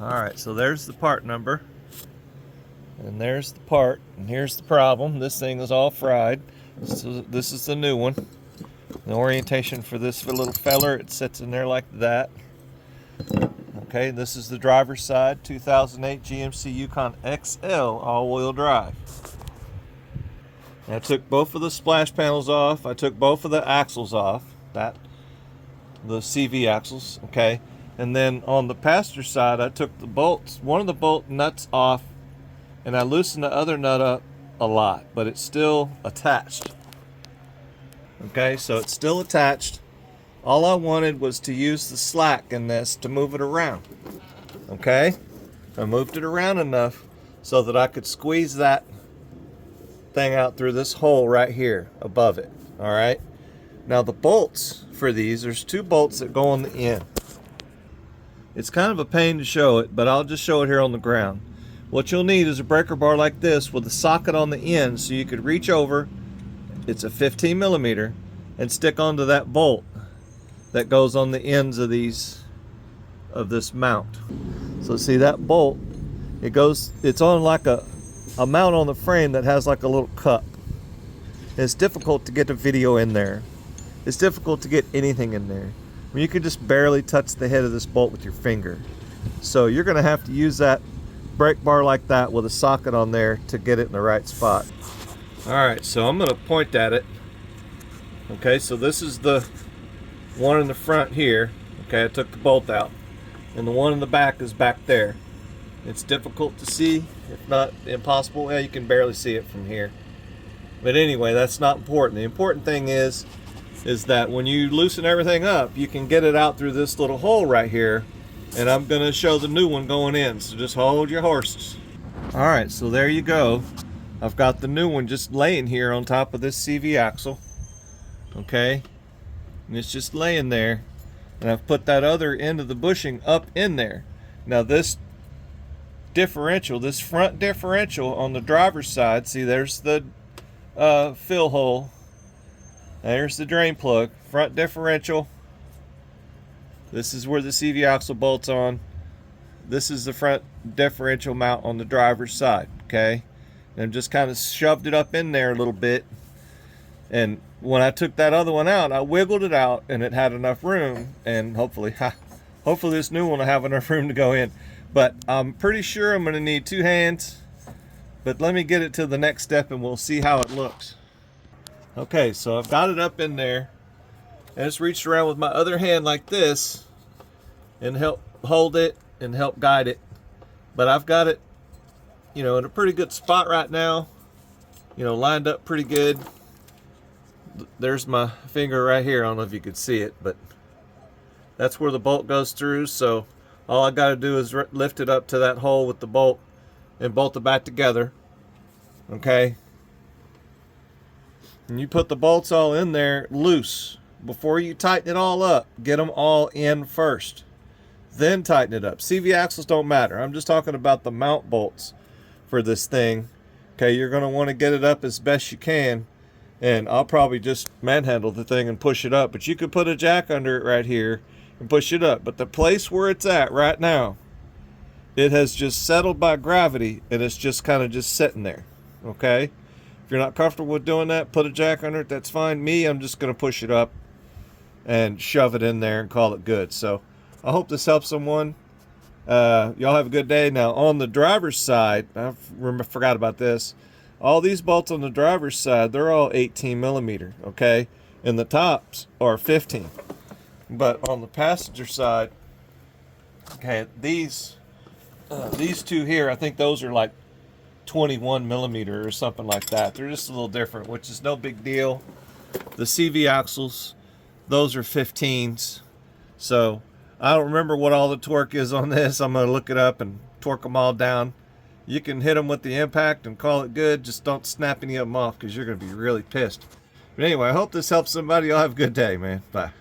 Alright, so there's the part number. And there's the part. And here's the problem. This thing is all fried. So this is the new one. The orientation for this little feller, it sits in there like that. Okay, this is the driver's side. 2008 GMC Yukon XL all-wheel drive. I took both of the splash panels off. I took both of the axles off. The CV axles, okay. And then on the passenger side, I took the bolts, one of the bolt nuts off, and I loosened the other nut up a lot, but it's still attached. Okay, so it's still attached. All I wanted was to use the slack in this to move it around. Okay, I moved it around enough so that I could squeeze that thing out through this hole right here above it. All right, now the bolts for these, there's two bolts that go on the end. It's kind of a pain to show it, but I'll just show it here on the ground. What you'll need is a breaker bar like this with a socket on the end so you could reach over, it's a 15 millimeter, and stick onto that bolt that goes on the ends of this mount. So see that bolt, it's on like a mount on the frame that has like a little cup. It's difficult to get a video in there. It's difficult to get anything in there. I mean, you can just barely touch the head of this bolt with your finger. So you're gonna have to use that brake bar like that with a socket on there to get it in the right spot. All right, so I'm gonna point at it. Okay, so this is the one in the front here. Okay, I took the bolt out. And the one in the back is back there. It's difficult to see, if not impossible. Yeah, you can barely see it from here. But anyway, that's not important. The important thing is that when you loosen everything up, you can get it out through this little hole right here. And I'm gonna show the new one going in, so just hold your horses. All right, so there you go. I've got the new one just laying here on top of this CV axle. Okay, and it's just laying there. And I've put that other end of the bushing up in there. Now this differential, this front differential on the driver's side, see there's the fill hole. There's the drain plug, front differential. This is where the CV axle bolts on. This is the front differential mount on the driver's side, okay? And I've just kind of shoved it up in there a little bit. And when I took that other one out, I wiggled it out and it had enough room. And hopefully this new one will have enough room to go in. But I'm pretty sure I'm gonna need two hands. But let me get it to the next step and we'll see how it looks. Okay, so I've got it up in there. I just reached around with my other hand like this and help hold it and help guide it. But I've got it, in a pretty good spot right now. Lined up pretty good. There's my finger right here. I don't know if you could see it, but that's where the bolt goes through. So all I got to do is lift it up to that hole with the bolt and bolt it back together. Okay. And you put the bolts all in there loose. Before you tighten it all up, get them all in first. Then tighten it up. CV axles don't matter. I'm just talking about the mount bolts for this thing. Okay, you're going to want to get it up as best you can. And I'll probably just manhandle the thing and push it up. But you could put a jack under it right here and push it up. But the place where it's at right now, it has just settled by gravity and it's just kind of just sitting there. Okay? If you're not comfortable with doing that, put a jack under it. That's fine. Me, I'm just going to push it up and shove it in there and call it good. So I hope this helps someone. Y'all have a good day. Now on the driver's side, I forgot about this. All these bolts on the driver's side, they're all 18 millimeter, okay? And the tops are 15. But on the passenger side, okay, these two here, I think those are like 21 millimeter or something like that. They're just a little different, which is no big deal. The CV axles, those are 15s. So I don't remember what all the torque is on this. I'm gonna look it up and torque them all down. You can hit them with the impact and call it good. Just don't snap any of them off because you're going to be really pissed. But anyway, I hope this helps somebody. Y'all have a good day, man. Bye.